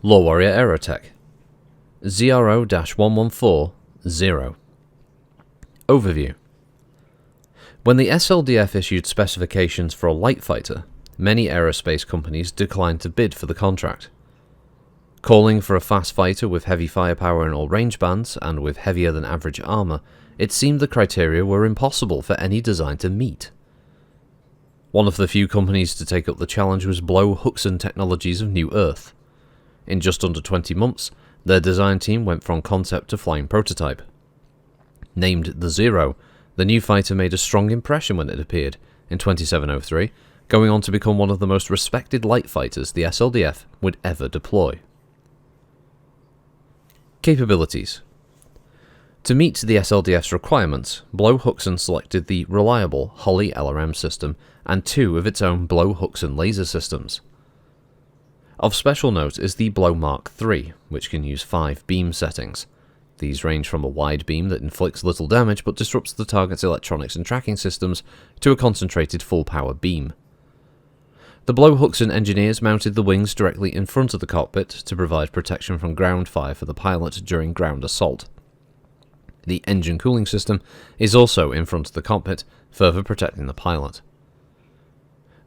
LoreWarrior Aerotech ZRO-1140. Overview. When the SLDF issued specifications for a light fighter, many aerospace companies declined to bid for the contract. Calling for a fast fighter with heavy firepower in all range bands and with heavier than average armour, it seemed the criteria were impossible for any design to meet. One of the few companies to take up the challenge was Blow-Huxon Technologies of New Earth. In just under 20 months, their design team went from concept to flying prototype. Named the Zero, the new fighter made a strong impression when it appeared in 2703, going on to become one of the most respected light fighters the SLDF would ever deploy. Capabilities. To meet the SLDF's requirements, Blow-Huxon selected the reliable Holly LRM system and two of its own Blow-Huxon laser systems. Of special note is the Blow Mark III, which can use 5 beam settings. These range from a wide beam that inflicts little damage but disrupts the target's electronics and tracking systems to a concentrated full-power beam. The Blow-Huxon engineers mounted the wings directly in front of the cockpit to provide protection from ground fire for the pilot during ground assault. The engine cooling system is also in front of the cockpit, further protecting the pilot.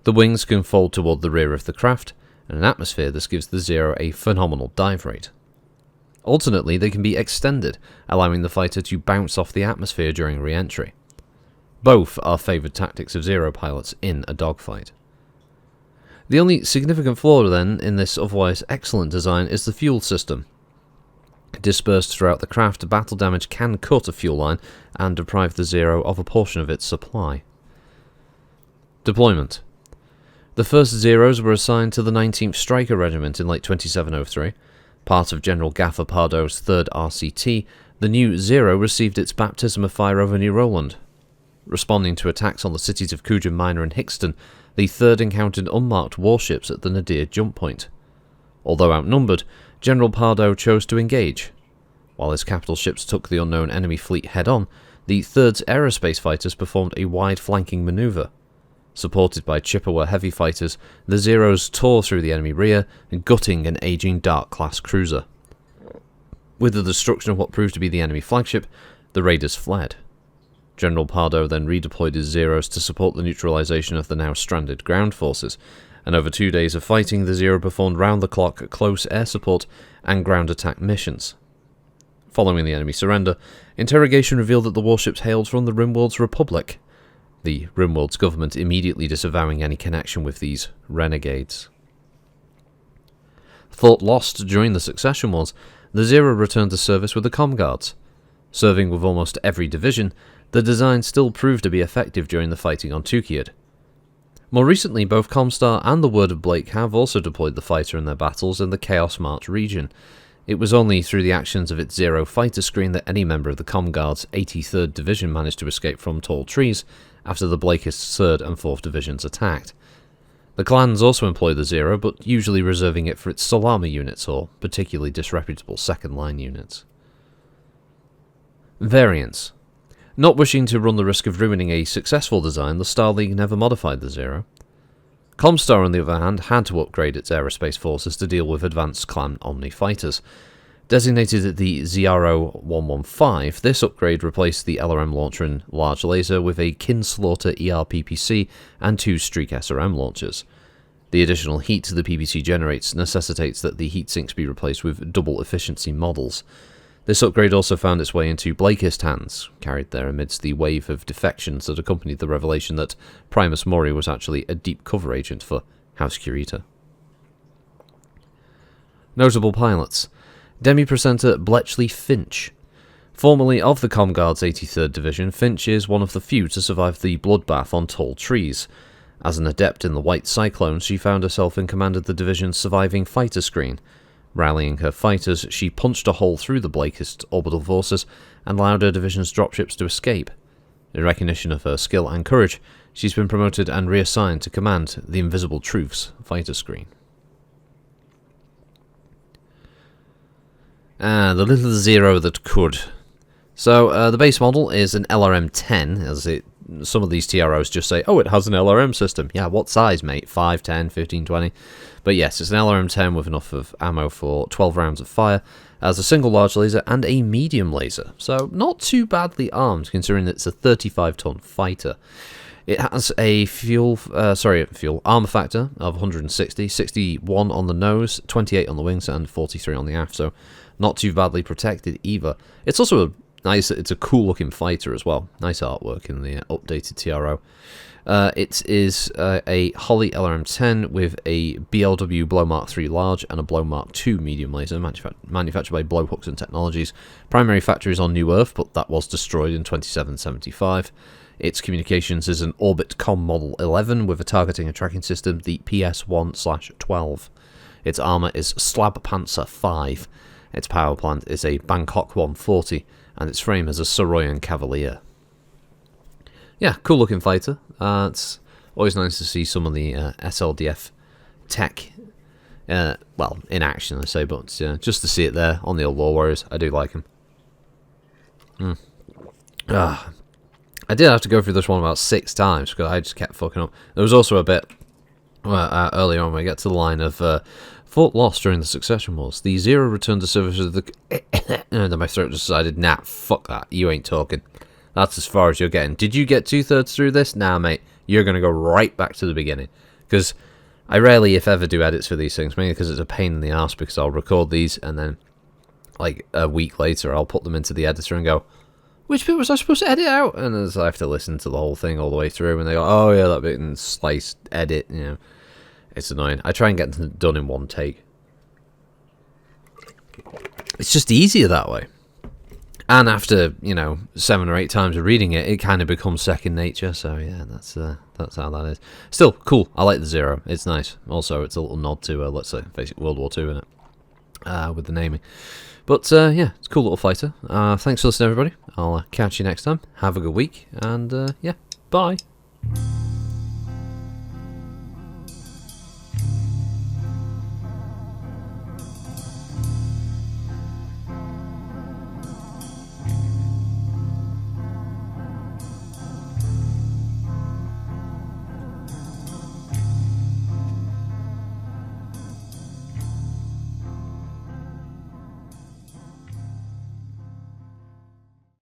The wings can fold toward the rear of the craft, and in atmosphere this gives the Zero a phenomenal dive rate. Alternately, they can be extended, allowing the fighter to bounce off the atmosphere during re-entry. Both are favoured tactics of Zero pilots in a dogfight. The only significant flaw then in this otherwise excellent design is the fuel system. Dispersed throughout the craft, battle damage can cut a fuel line and deprive the Zero of a portion of its supply. Deployment. The first Zeros were assigned to the 19th Striker Regiment in late 2703. Part of General Gaffer Pardo's 3rd RCT, the new Zero received its baptism of fire over New Roland. Responding to attacks on the cities of Kujan Minor and Hixton, the 3rd encountered unmarked warships at the Nadir jump point. Although outnumbered, General Pardo chose to engage. While his capital ships took the unknown enemy fleet head-on, the 3rd's aerospace fighters performed a wide flanking manoeuvre. Supported by Chippewa heavy fighters, the Zeros tore through the enemy rear, gutting an aging Dark-class cruiser. With the destruction of what proved to be the enemy flagship, the raiders fled. General Pardo then redeployed his Zeros to support the neutralization of the now stranded ground forces, and over 2 days of fighting, the Zero performed round-the-clock close air support and ground attack missions. Following the enemy surrender, interrogation revealed that the warships hailed from the Rimworld's Republic, the Rimworld's government immediately disavowing any connection with these renegades. Thought lost during the Succession Wars, the Zero returned to service with the Com Guards. Serving with almost every division, the design still proved to be effective during the fighting on Tukiad. More recently, both Comstar and the Word of Blake have also deployed the fighter in their battles in the Chaos March region. It was only through the actions of its Zero fighter screen that any member of the Com Guard's 83rd Division managed to escape from tall trees after the Blakeists' 3rd and 4th Divisions attacked. The clans also employ the Zero, but usually reserving it for its Salami units or particularly disreputable second-line units. Variants. Not wishing to run the risk of ruining a successful design, the Star League never modified the Zero. Comstar, on the other hand, had to upgrade its aerospace forces to deal with advanced Clan Omni fighters. Designated the ZRO-115, this upgrade replaced the LRM launcher and large laser with a Kinslaughter ER-PPC and 2 Streak SRM launchers. The additional heat the PPC generates necessitates that the heat sinks be replaced with double efficiency models. This upgrade also found its way into Blakeist hands, carried there amidst the wave of defections that accompanied the revelation that Primus Mori was actually a deep cover agent for House Kurita. Notable pilots. Demi-Presenter Bletchley Finch. Formerly of the Com Guard's 83rd Division, Finch is one of the few to survive the bloodbath on tall trees. As an adept in the White Cyclones, she found herself in command of the division's surviving fighter screen. Rallying her fighters, she punched a hole through the Blakist orbital forces and allowed her division's dropships to escape. In recognition of her skill and courage, she's been promoted and reassigned to command the Invisible Truth's fighter screen. The little Zero that could. So, the base model is an LRM-10, as it some of these TROs just say, oh, it has an LRM system. Yeah, what size, mate? 5, 10, 15, 20? But yes, it's an LRM-10 with enough of ammo for 12 rounds of fire, as a single large laser and a medium laser. So not too badly armed, considering it's a 35-ton fighter. It has a armor factor of 160, 61 on the nose, 28 on the wings, and 43 on the aft. So not too badly protected either. It's also it's a cool looking fighter as well. Nice artwork in the updated TRO. It is a Holley LRM-10 with a BLW Blow Mark III large and a Blow Mark II medium laser, manufactured by Blow Hooks and Technologies. Primary factory is on New Earth, but that was destroyed in 2775. Its communications is an Orbit-Com Model 11 with a targeting and tracking system, the PS1/12. Its armor is Slab Panzer 5. Its power plant is a Bangkok 140, and its frame is a Soroyan Cavalier. Yeah, cool looking fighter. It's always nice to see some of the SLDF tech, well, in action, I say, but just to see it there on the old LoreWarriors, I do like them. I did have to go through this one about 6 times because I just kept fucking up. There was also a bit earlier on when we get to the line of fought lost during the Succession Wars. The Zero returned to service of the... and then my throat just decided, nah, fuck that, you ain't talking. That's as far as you're getting. Did you get 2/3 through this? Nah, mate, you're going to go right back to the beginning. Because I rarely, if ever, do edits for these things, mainly because it's a pain in the arse, because I'll record these and then, like, a week later, I'll put them into the editor and go, which bit was I supposed to edit out? And as I have to listen to the whole thing all the way through, and they go, oh yeah, that bit, and slice, edit, you know. It's annoying. I try and get them done in one take. It's just easier that way. And after, 7 or 8 times of reading it, it kind of becomes second nature. So yeah, that's how that is. Still, cool. I like the Zero. It's nice. Also, it's a little nod to, let's say, basic World War II in it, with the naming. But yeah, it's a cool little fighter. Thanks for listening, everybody. I'll catch you next time. Have a good week, and yeah, bye.